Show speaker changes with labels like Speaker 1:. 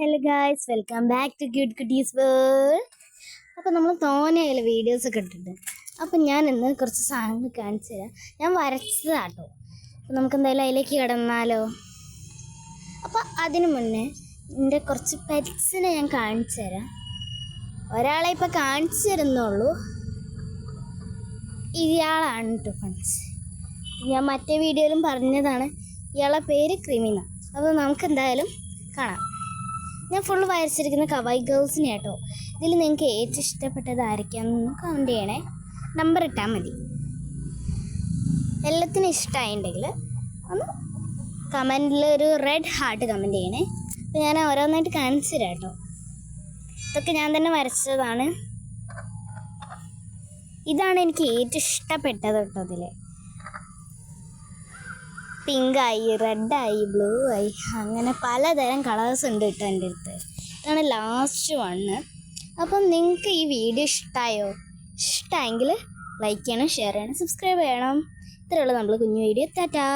Speaker 1: Hello guys, welcome back to cute കുട്ടീസ് world. അപ്പോൾ നമ്മൾ തോനെയായാലും വീഡിയോസൊക്കെ ഇട്ടിട്ട്. അപ്പം ഞാൻ ഇന്ന് കുറച്ച് സാധനങ്ങൾ കാണിച്ചു തരാം. ഞാൻ വരച്ചതാട്ടോ. അപ്പം നമുക്ക് എന്തായാലും അതിലേക്ക് കിടന്നാലോ. അപ്പോൾ അതിനു മുന്നേ എൻ്റെ കുറച്ച് പെറ്റ്സിനെ ഞാൻ കാണിച്ചു തരാം. ഒരാളെ ഇപ്പോൾ കാണിച്ചു തരുന്നുള്ളൂ. ഇയാളാണ് കേട്ടോ ഫ്രണ്ട്സ്. ഞാൻ മറ്റേ വീഡിയോയിലും പറഞ്ഞതാണ്. ഇയാളെ പേര് ക്രിമിന. അപ്പോൾ നമുക്ക് എന്തായാലും കാണാം. ഞാൻ ഫുള്ള് വരച്ചിരിക്കുന്ന കവായി ഗേൾസിനെ കേട്ടോ. ഇതിൽ നിങ്ങൾക്ക് ഏറ്റവും ഇഷ്ടപ്പെട്ടത് ആരൊക്കെയാണെന്ന് കമൻറ്റ് ചെയ്യണേ. നമ്പർ ഇട്ടാൽ മതി. എല്ലാത്തിനും ഇഷ്ടമായിട്ടുണ്ടെങ്കിൽ ഒന്ന് കമൻറ്റിൽ ഒരു റെഡ് ഹാർട്ട് കമൻറ്റ് ചെയ്യണേ. അപ്പോൾ ഞാൻ ഓരോന്നായിട്ട് കാണിച്ചു തരാം കേട്ടോ. ഇതൊക്കെ ഞാൻ തന്നെ വരച്ചതാണ്. ഇതാണ് എനിക്ക് ഏറ്റവും ഇഷ്ടപ്പെട്ടത് കേട്ടോ. ഇതിൽ പിങ്കായി, റെഡായി, ബ്ലൂ ആയി, അങ്ങനെ പലതരം കളേഴ്സ് ഉണ്ട് കേട്ടോ എൻ്റെ അടുത്ത്. ഇതാണ് ലാസ്റ്റ് വണ്ണ്. അപ്പം നിങ്ങൾക്ക് ഈ വീഡിയോ ഇഷ്ടമായെങ്കിൽ ലൈക്ക് ചെയ്യണം, ഷെയർ ചെയ്യണം, സബ്സ്ക്രൈബ് ചെയ്യണം. ഇത്രയുള്ള നമ്മൾ കുഞ്ഞു വീഡിയോ. ടാറ്റാ.